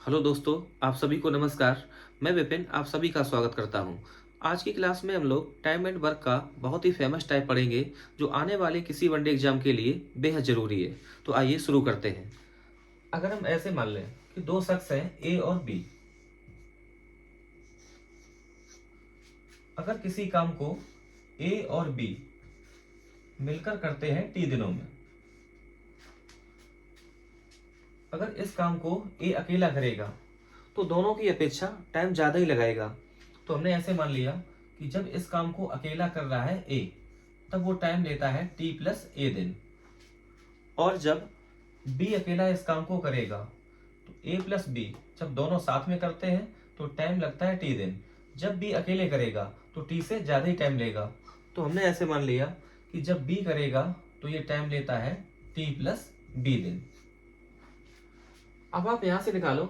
Hello दोस्तों, आप सभी को नमस्कार। मैं विपिन आप सभी का स्वागत करता हूं। आज की क्लास में हम लोग टाइम एंड वर्क का बहुत ही फेमस टाइप पढ़ेंगे जो आने वाले किसी वनडे एग्जाम के लिए बेहद ज़रूरी है। तो आइए शुरू करते हैं। अगर हम ऐसे मान लें कि दो शख्स हैं ए और बी, अगर किसी काम को ए और बी मिलकर करते हैं टी दिनों में, अगर इस काम को ए अकेला करेगा तो दोनों की अपेक्षा टाइम ज़्यादा ही लगाएगा। तो हमने ऐसे मान लिया कि जब इस काम को अकेला कर रहा है ए, तब वो टाइम लेता है टी प्लस ए दिन, और जब बी अकेला इस काम को करेगा तो ए प्लस बी जब दोनों साथ में करते हैं तो टाइम लगता है टी दिन। जब बी अकेले करेगा तो टी से ज़्यादा ही टाइम लेगा। तो हमने ऐसे मान लिया कि जब बी करेगा तो ये टाइम लेता है टी प्लस बी दिन। अब आप यहां से निकालो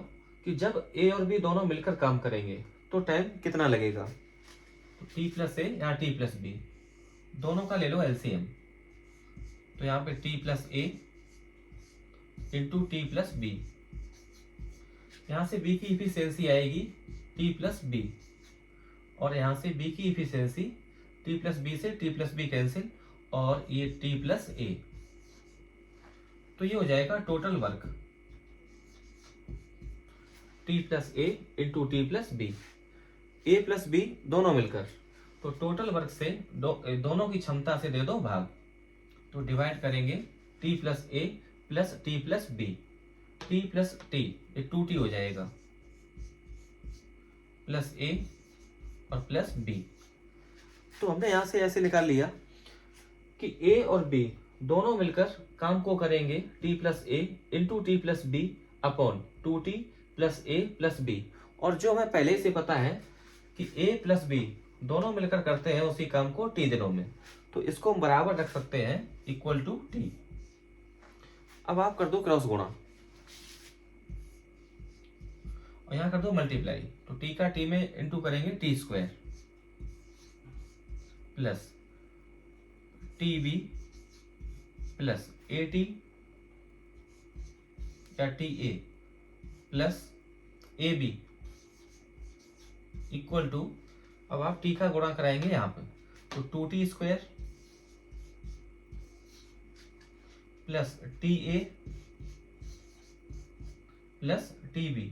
कि जब ए और बी दोनों मिलकर काम करेंगे तो टाइम कितना लगेगा। तो टी प्लस ए या टी प्लस बी दोनों का ले लो एलसीएम। तो यहाँ पे T plus A into T plus B, यहाँ से बी की इफिशियंसी आएगी टी प्लस बी, और यहाँ से बी की इफिशियंसी टी प्लस बी से टी प्लस बी कैंसिल और ये टी प्लस ए। तो ये हो जाएगा total work T plus A into T plus B, A plus B दोनों मिलकर। तो टोटल वर्क से दोनों की क्षमता से दे दो भाग। तो डिवाइड करेंगे T plus A plus T plus B, T plus T ये टू टी हो जाएगा, प्लस ए और प्लस बी। तो हमने यहां से ऐसे निकाल लिया कि ए और बी दोनों मिलकर काम को करेंगे T plus A into T plus B upon two T plus A plus B. और जो हमें पहले से पता है कि ए प्लस बी दोनों मिलकर करते हैं उसी काम को टी दिनों में, तो इसको हम बराबर रख सकते हैं इक्वल टू टी। अब आप कर दो क्रॉस गुणा और यहां कर दो मल्टीप्लाई। तो टी का टी में इंटू करेंगे T square plus T B plus A T या T A plus A B equal to, अब आप टी का गुणा कराएंगे यहाँ पे, तो two T square plus T A plus T B.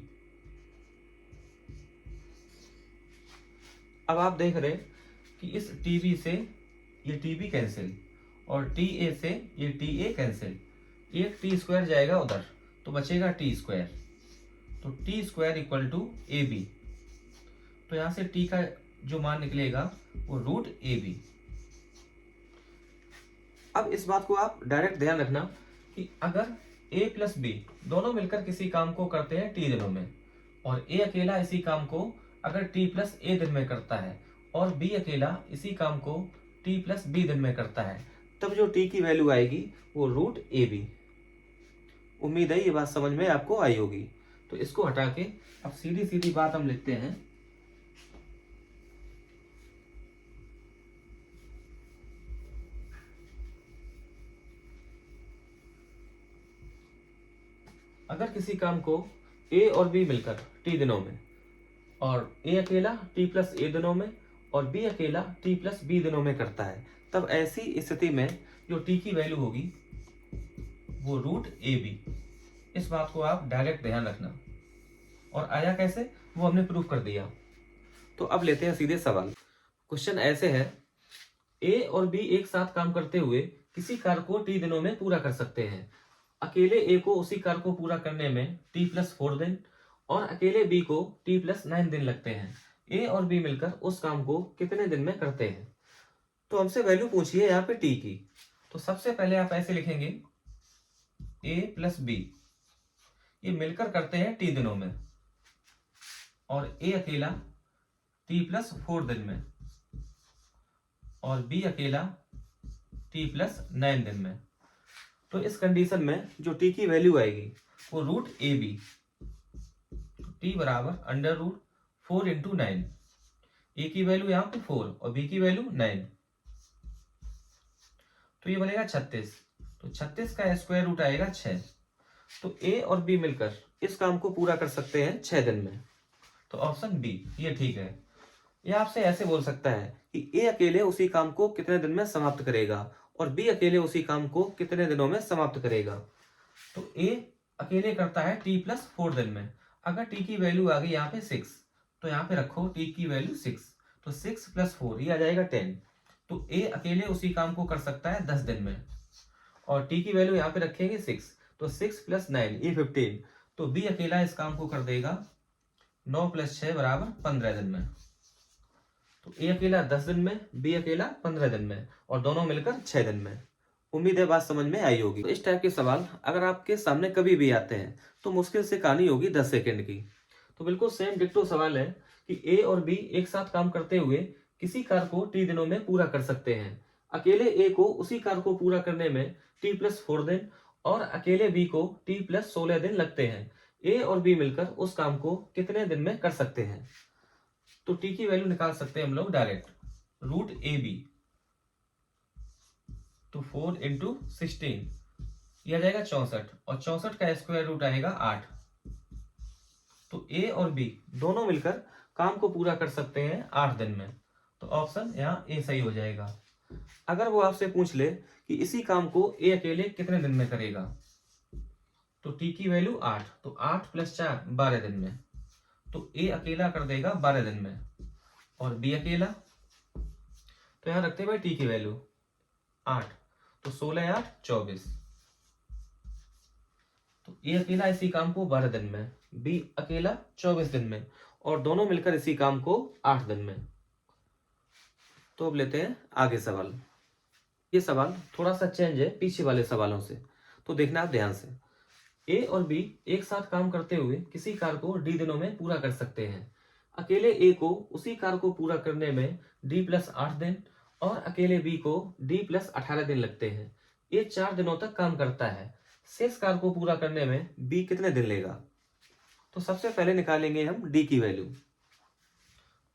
अब आप देख रहे कि इस टी बी से ये टी बी कैंसिल और टी ए से ये टी ए कैंसिल, एक टी स्क्वायर जाएगा उधर तो बचेगा टी स्क्वायर। तो T square equal to A B. तो यहां से टी का जो मान निकलेगा वो रूट ए बी। अब इस बात को आप डायरेक्ट ध्यान रखना कि अगर ए प्लस बी दोनों मिलकर किसी काम को करते हैं टी दिनों में, और ए अकेला इसी काम को अगर टी प्लस ए दिन में करता है, और बी अकेला इसी काम को टी प्लस बी दिन में करता है, तब जो टी की वैल्यू आएगी वो रूट ए बी। उम्मीद है ये बात समझ में आपको आई होगी। तो इसको हटा के अब सीधी सीधी बात हम लिखते हैं। अगर किसी काम को ए और बी मिलकर टी दिनों में, और ए अकेला टी प्लस ए दिनों में और बी अकेला टी प्लस बी दिनों में करता है, तब ऐसी स्थिति में जो टी की वैल्यू होगी वो रूट ए बी। इस बात को आप डायरेक्ट ध्यान रखना। और आया कैसे वो हमने प्रूफ कर दिया। तो अब लेते हैं सीधे सवाल। क्वेश्चन ऐसे है, ए और बी एक साथ काम करते हुए किसी कार्य को टी दिनों में पूरा कर सकते हैं। अकेले ए को उसी कार्य को पूरा करने में टी प्लस 4 दिन और अकेले बी को टी प्लस 9 दिन लगते हैं। ए और बी मिलकर उस काम को कितने दिन में करते हैं। तो हमसे वैल्यू पूछी है यहाँ पे टी की। तो सबसे पहले आप ऐसे लिखेंगे ए प्लस बी ये मिलकर करते हैं टी दिनों में, और ए अकेला टी प्लस 4 दिन में और बी अकेला टी प्लस 9 दिन में। तो इस कंडीशन में जो टी की वैल्यू आएगी वो रूट ए बी, टी बराबर अंडर रूट 4 इंटू 9। ए की वैल्यू यहाँ पे 4 और बी की वैल्यू 9, तो ये बनेगा 36। तो 36 का स्क्वायर रूट आएगा 6। तो ए और बी मिलकर इस काम को पूरा कर सकते हैं 6 दिन में। तो ऑप्शन बी ये ठीक है। यह आपसे ऐसे बोल सकता है कि ए अकेले उसी काम को कितने दिन में समाप्त करेगा और बी अकेले उसी काम को कितने दिनों में समाप्त करेगा। तो ए अकेले करता है t+4 दिन में। अगर t की वैल्यू आ गई यहाँ पे 6, तो यहाँ पे रखो t की वैल्यू 6, तो 6 + 4 ये आ जाएगा 10। तो ए अकेले उसी काम को कर सकता है 10 दिन में, और t की वैल्यू यहाँ पे रखेंगे 6, तो 6 + 9 ये 15। तो बी अकेला इस काम को कर देगा 9 + 6 = 15 दिन में। तो ए अकेला 10 दिन में, बी अकेला 15 दिन में, और दोनों मिलकर 6 दिन में। उम्मीद है बात समझ में आई होगी। तो इस टाइप के सवाल अगर आपके सामने कभी भी आते हैं तो मुश्किल से कहानी होगी 10 सेकंड की। तो बिल्कुल सेम डिक्टो सवाल है कि ए और बी एक साथ काम करते हुए किसी कार्य को टी दिनों में पूरा कर सकते हैं। अकेले ए को उसी कार्य को पूरा करने में t+4 दिन और अकेले बी को t+16 दिन लगते हैं। ए और बी मिलकर उस काम को कितने दिन में कर सकते हैं। तो टी की वैल्यू निकाल सकते हैं हम लोग डायरेक्ट, √AB, तो 4 × 16 यह आ जाएगा 64, और 64 का स्क्वायर रूट आएगा 8। तो ए और बी दोनों मिलकर काम को पूरा कर सकते हैं 8 दिन में। तो ऑप्शन यहाँ ए सही हो जाएगा। अगर वो आपसे पूछ ले कि इसी काम को ए अकेले कितने दिन में करेगा, तो टी की वैल्यू 8, तो 8 + 4 12 दिन में। तो ए अकेला कर देगा 12 दिन में, और बी अकेला, तो यहाँ रखते हैं भाई टी की वैल्यू 8, तो 16 × 8 = 24। तो ए अकेला इसी काम को 12 दिन में, बी अकेला 24 दिन में, और दोनों मिलकर इसी काम को 8 दिन में। तो अब लेते हैं आगे सवाल। ये सवाल थोड़ा सा चेंज है पीछे वाले सवालों से, तो देखना आप ध्यान से। ए और बी एक साथ काम करते हुए किसी कार्य को डी दिनों में पूरा कर सकते हैं। अकेले ए को उसी कार्य को पूरा करने में d+8 दिन और अकेले बी को d+18 दिन लगते हैं। ए 4 दिनों तक काम करता है। शेष कार्य को पूरा करने में बी कितने दिन लेगा। तो सबसे पहले निकालेंगे हम डी की वैल्यू।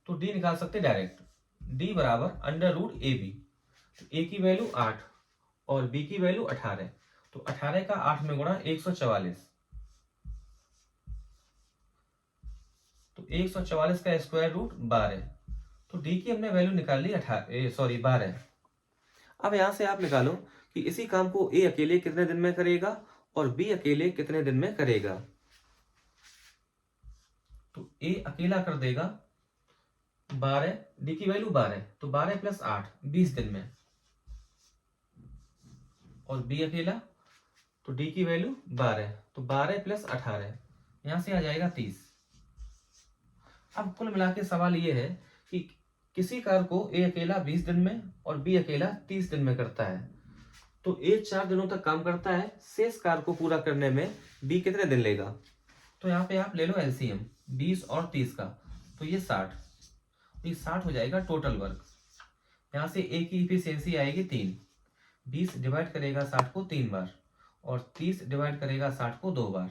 तो डी निकाल सकते डायरेक्ट, d = √AB। तो ए की वैल्यू 8 और बी की वैल्यू 18, तो 18 का 8 में गुणा 144, तो 144 का स्क्वायर रूट 12। तो डी की हमने वैल्यू निकाल ली 12। अब यहां से आप निकालो कि इसी काम को ए अकेले कितने दिन में करेगा और बी अकेले कितने दिन में करेगा। तो ए अकेला कर देगा 12, डी की वैल्यू 12, तो 12 + 8 20 दिन में, और बी अकेला, तो डी की वैल्यू 12, तो 12 + 18 यहां से आ जाएगा 30। अब कुल मिला के सवाल ये है कि किसी कार्य को ए अकेला 20 दिन में और बी अकेला 30 दिन में करता है। तो ए 4 दिनों तक काम करता है, शेष कार्य को पूरा करने में बी कितने दिन लेगा। तो यहाँ पे आप ले लो एलसीएम 20 और 30 का, तो ये 60, तो ये 60 हो जाएगा टोटल वर्क। यहाँ से ए की इफिशियंसी आएगी 3, 20 डिवाइड करेगा 60 को 3 बार और 30 डिवाइड करेगा 60 को 2 बार।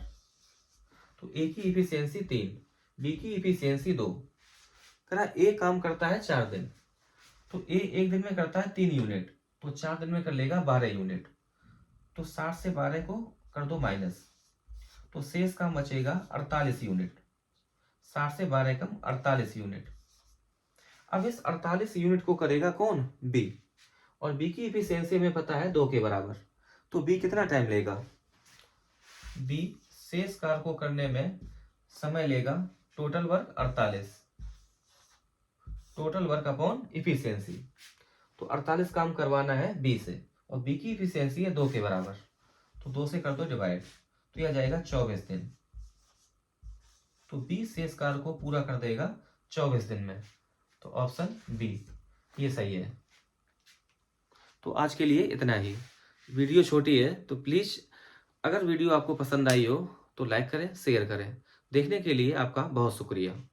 तो ए की इफिशियंसी 3, बी की इफिशियंसी 2। करा ए काम करता है 4 दिन, तो ए एक दिन में करता है 3 यूनिट, तो 4 दिन में कर लेगा 12 यूनिट। तो 60 से 12 को कर दो माइनस, तो शेष काम बचेगा 48 यूनिट। 60 से 12 कम 48 यूनिट। अब इस 48 यूनिट को करेगा कौन, बी, और बी की इफिशियंसी हमें पता है 2 के बराबर। तो बी कितना टाइम लेगा, बी शेष कार्य को करने में समय लेगा total work 48, total work upon efficiency. तो 48 काम करवाना है बी से, और बी की इफिशियंसी है 2 के बराबर, तो 2 से कर दो डिवाइड, तो यह जाएगा 24 दिन। तो बी शेष कार्य को पूरा कर देगा 24 दिन में। तो ऑप्शन बी ये सही है। तो आज के लिए इतना ही। वीडियो छोटी है तो प्लीज़ अगर वीडियो आपको पसंद आई हो तो लाइक करें, शेयर करें। देखने के लिए आपका बहुत शुक्रिया।